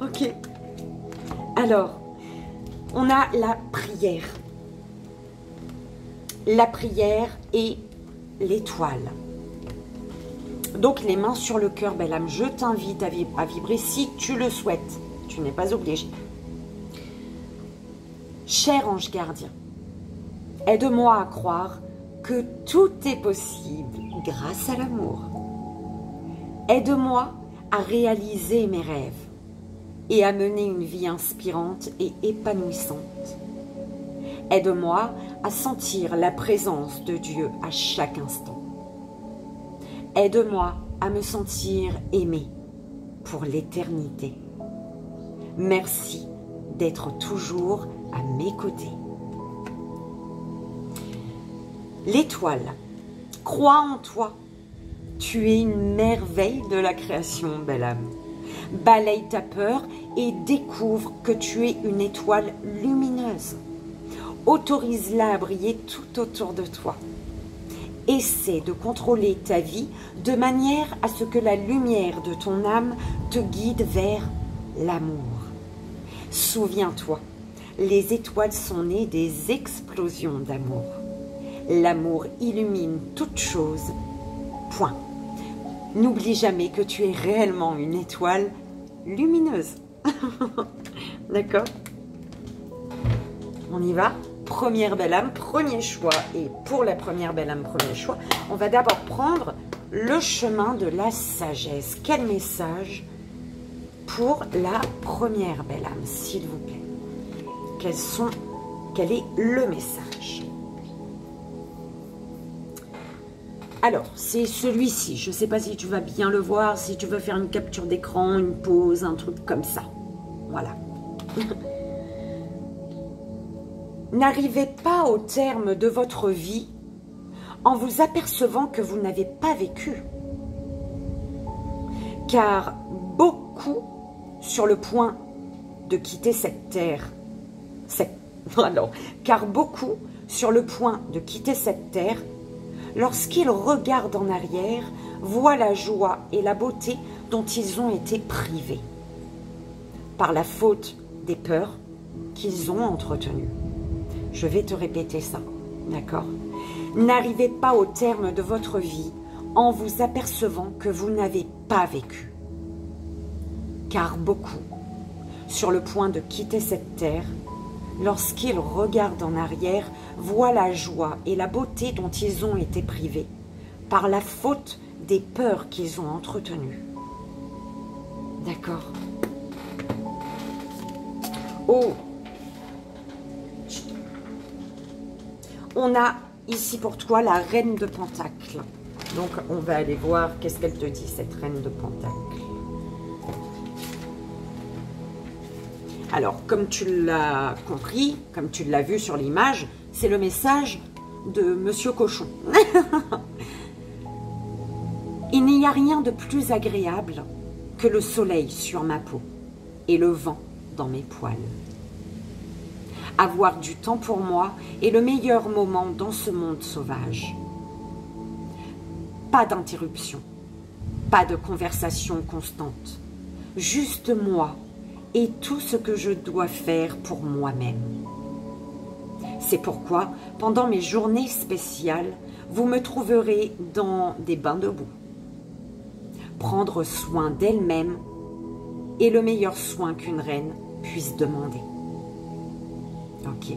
Ok. Alors, on a la prière. La prière et l'étoile. Donc, les mains sur le cœur, belle âme, je t'invite à vibrer si tu le souhaites. Tu n'es pas obligé. Cher ange gardien, aide-moi à croire que tout est possible grâce à l'amour. Aide-moi à réaliser mes rêves et à mener une vie inspirante et épanouissante. Aide-moi à sentir la présence de Dieu à chaque instant. Aide-moi à me sentir aimée pour l'éternité. Merci d'être toujours à mes côtés. L'étoile, crois en toi. Tu es une merveille de la création, belle âme. Balaye ta peur et découvre que tu es une étoile lumineuse. Autorise-la à briller tout autour de toi. Essaie de contrôler ta vie de manière à ce que la lumière de ton âme te guide vers l'amour. Souviens-toi, les étoiles sont nées des explosions d'amour. L'amour illumine toute chose. Point. N'oublie jamais que tu es réellement une étoile lumineuse. D'accord? On y va? Première belle âme, premier choix. Et pour la première belle âme, premier choix, on va d'abord prendre le chemin de la sagesse. Quel message pour la première belle âme, s'il vous plaît? Quel est le message? Alors, c'est celui-ci. Je ne sais pas si tu vas bien le voir, si tu veux faire une capture d'écran, une pause, un truc comme ça. Voilà. N'arrivez pas au terme de votre vie en vous apercevant que vous n'avez pas vécu. Car beaucoup sur le point de quitter cette terre, car beaucoup sur le point de quitter cette terre, lorsqu'ils regardent en arrière, voient la joie et la beauté dont ils ont été privés par la faute des peurs qu'ils ont entretenues. Je vais te répéter ça, d'accord? N'arrivez pas au terme de votre vie en vous apercevant que vous n'avez pas vécu. Car beaucoup, sur le point de quitter cette terre, lorsqu'ils regardent en arrière, voient la joie et la beauté dont ils ont été privés par la faute des peurs qu'ils ont entretenues. D'accord? Oh! On a ici pour toi la reine de Pentacles. Donc, on va aller voir qu'est-ce qu'elle te dit, cette reine de Pentacles. Alors, comme tu l'as compris, comme tu l'as vu sur l'image, c'est le message de Monsieur Cochon. Il n'y a rien de plus agréable que le soleil sur ma peau et le vent dans mes poils. Avoir du temps pour moi est le meilleur moment dans ce monde sauvage. Pas d'interruption, pas de conversation constante, juste moi et tout ce que je dois faire pour moi-même. C'est pourquoi, pendant mes journées spéciales, vous me trouverez dans des bains de boue. Prendre soin d'elle-même est le meilleur soin qu'une reine puisse demander. Ok.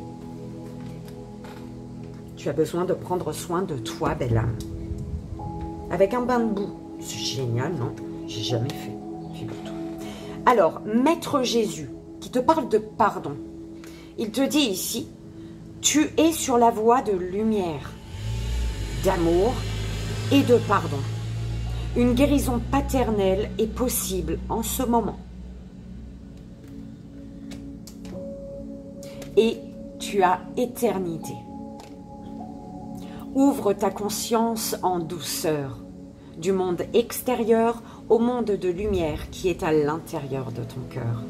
Tu as besoin de prendre soin de toi, belle âme. Avec un bain de boue. C'est génial, non? J'ai jamais fait. Figure-toi. Alors, Maître Jésus, qui te parle de pardon, il te dit ici, tu es sur la voie de lumière, d'amour et de pardon. Une guérison paternelle est possible en ce moment. Et tu as éternité. Ouvre ta conscience en douceur, du monde extérieur au monde de lumière qui est à l'intérieur de ton cœur.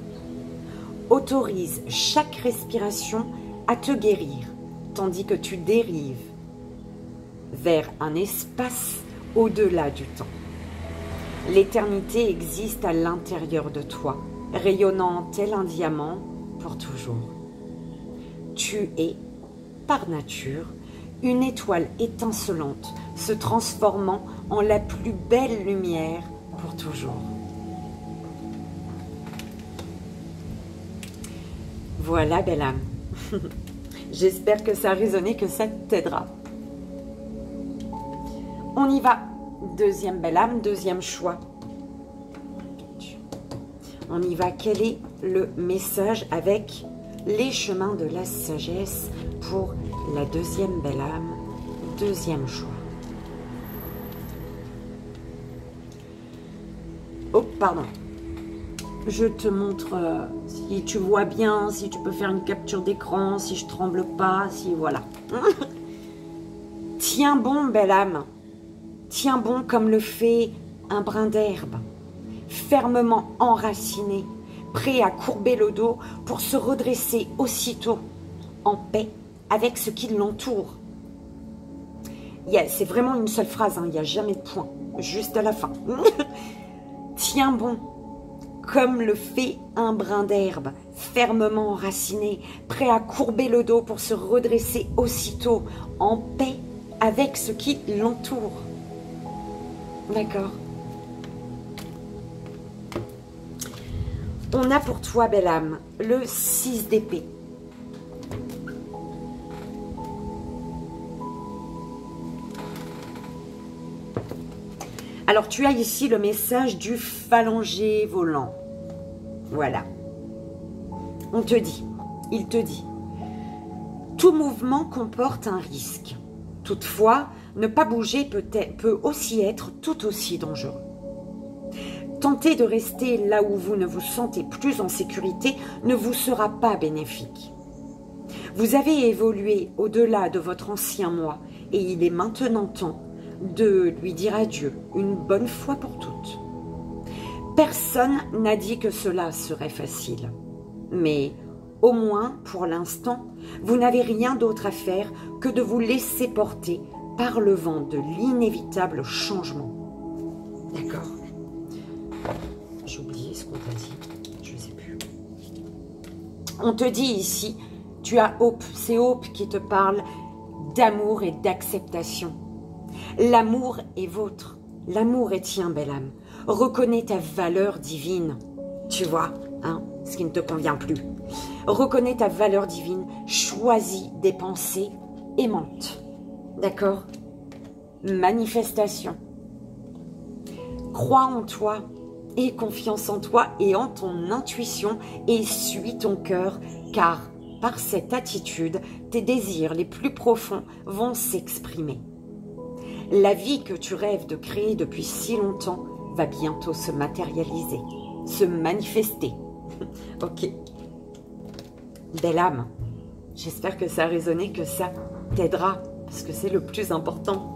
Autorise chaque respiration à te guérir, tandis que tu dérives vers un espace au-delà du temps. L'éternité existe à l'intérieur de toi, rayonnant tel un diamant pour toujours. Tu es, par nature, une étoile étincelante, se transformant en la plus belle lumière pour toujours. Voilà, belle âme. J'espère que ça a résonné, que ça t'aidera. On y va. Deuxième belle âme, deuxième choix. On y va. Quel est le message avec les chemins de la sagesse pour la deuxième belle âme, deuxième choix? Oh, pardon. Je te montre si tu vois bien, si tu peux faire une capture d'écran, si je tremble pas, si voilà. Tiens bon, belle âme. Tiens bon comme le fait un brin d'herbe, fermement enraciné, prêt à courber le dos pour se redresser aussitôt, en paix avec ce qui l'entoure. C'est vraiment une seule phrase, il n'y a jamais de point, juste à la fin. Tiens bon, comme le fait un brin d'herbe, fermement enraciné, prêt à courber le dos pour se redresser aussitôt, en paix avec ce qui l'entoure. D'accord. On a pour toi, belle âme, le 6 d'épée. Alors, tu as ici le message du phalangier volant. Voilà. On te dit, il te dit, tout mouvement comporte un risque. Toutefois, ne pas bouger peut aussi être tout aussi dangereux. Tenter de rester là où vous ne vous sentez plus en sécurité ne vous sera pas bénéfique. Vous avez évolué au-delà de votre ancien moi et il est maintenant temps de lui dire adieu une bonne fois pour toutes. Personne n'a dit que cela serait facile, mais au moins pour l'instant, vous n'avez rien d'autre à faire que de vous laisser porter par le vent de l'inévitable changement. D'accord? J'ai oublié ce qu'on t'a dit, je ne sais plus. On te dit ici, tu as Hope, c'est Hope qui te parle d'amour et d'acceptation. L'amour est vôtre, l'amour est tien, belle âme. Reconnais ta valeur divine, tu vois, ce qui ne te convient plus. Reconnais ta valeur divine, choisis des pensées aimantes. D'accord? Manifestation. Crois en toi, aie confiance en toi et en ton intuition et suis ton cœur, car par cette attitude, tes désirs les plus profonds vont s'exprimer. La vie que tu rêves de créer depuis si longtemps va bientôt se matérialiser, se manifester. Ok. Belle âme, j'espère que ça a résonné, que ça t'aidera, parce que c'est le plus important.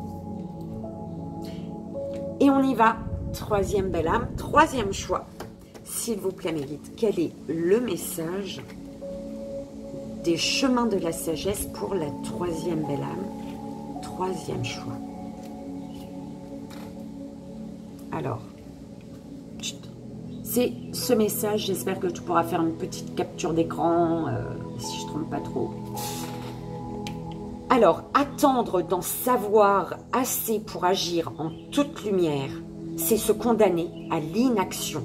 Et on y va. Troisième belle âme, troisième choix. S'il vous plaît, mes guides, quel est le message des chemins de la sagesse pour la troisième belle âme? Troisième choix. Alors, c'est ce message, j'espère que tu pourras faire une petite capture d'écran, si je ne trompe pas trop. Alors, attendre d'en savoir assez pour agir en toute lumière, c'est se condamner à l'inaction.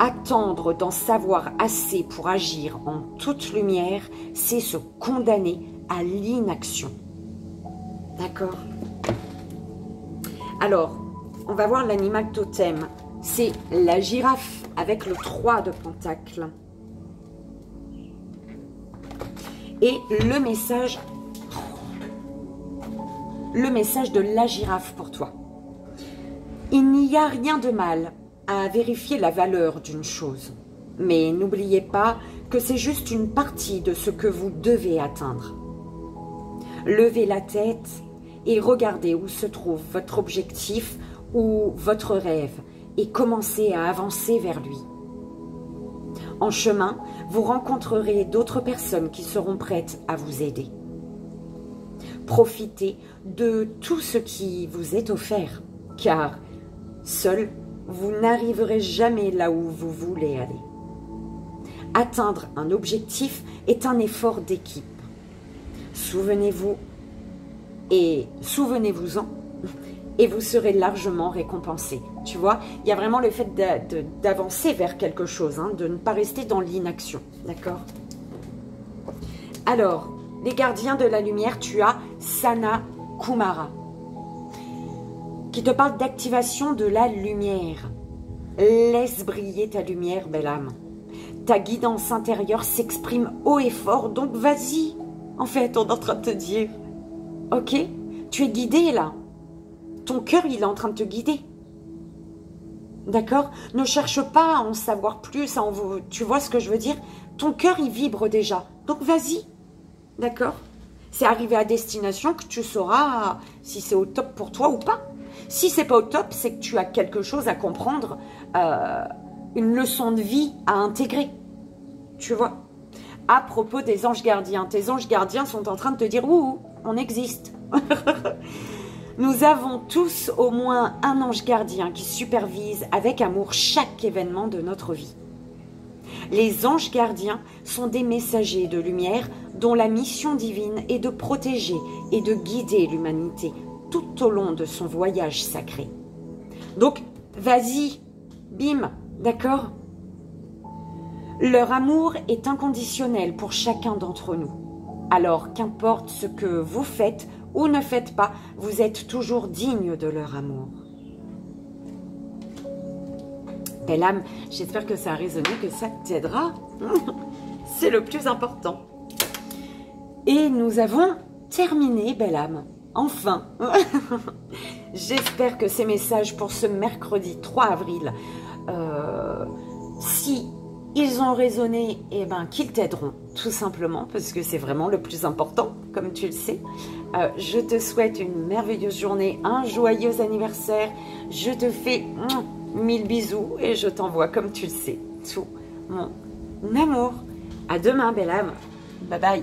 Attendre d'en savoir assez pour agir en toute lumière, c'est se condamner à l'inaction. D'accord? Alors, on va voir l'animal totem. C'est la girafe avec le 3 de pentacle. Et le message de la girafe pour toi. Il n'y a rien de mal à vérifier la valeur d'une chose. Mais n'oubliez pas que c'est juste une partie de ce que vous devez atteindre. Levez la tête et regardez où se trouve votre objectif ou votre rêve et commencez à avancer vers lui. En chemin, vous rencontrerez d'autres personnes qui seront prêtes à vous aider. Profitez de tout ce qui vous est offert, car seul, vous n'arriverez jamais là où vous voulez aller. Atteindre un objectif est un effort d'équipe. Souvenez-vous et souvenez-vous-en et vous serez largement récompensé. Tu vois, il y a vraiment le fait d'avancer vers quelque chose, hein, de ne pas rester dans l'inaction. D'accord? Alors, les gardiens de la lumière, tu as Sana Kumara, qui te parle d'activation de la lumière. Laisse briller ta lumière, belle âme. Ta guidance intérieure s'exprime haut et fort, donc vas-y. En fait, on est en train de te dire, ok, tu es guidé là. Ton cœur, il est en train de te guider. D'accord? Ne cherche pas à en savoir plus. Tu vois ce que je veux dire? Ton cœur, il vibre déjà. Donc, vas-y. D'accord? C'est arrivé à destination que tu sauras si c'est au top pour toi ou pas. Si c'est pas au top, c'est que tu as quelque chose à comprendre, une leçon de vie à intégrer. Tu vois? À propos des anges gardiens, tes anges gardiens sont en train de te dire « Ouh, on existe !» Nous avons tous au moins un ange gardien qui supervise avec amour chaque événement de notre vie. Les anges gardiens sont des messagers de lumière dont la mission divine est de protéger et de guider l'humanité tout au long de son voyage sacré. Donc, vas-y, bim, d'accord? Leur amour est inconditionnel pour chacun d'entre nous. Alors, qu'importe ce que vous faites ou ne faites pas, vous êtes toujours digne de leur amour. Belle âme, j'espère que ça a résonné, que ça t'aidera. C'est le plus important. Et nous avons terminé, belle âme. Enfin. J'espère que ces messages pour ce mercredi 3 avril, si ils ont résonné, eh ben, qu'ils t'aideront, tout simplement, parce que c'est vraiment le plus important, comme tu le sais. Je te souhaite une merveilleuse journée, un joyeux anniversaire. Je te fais 1000 bisous et je t'envoie, comme tu le sais, tout mon amour. À demain, belle âme. Bye bye.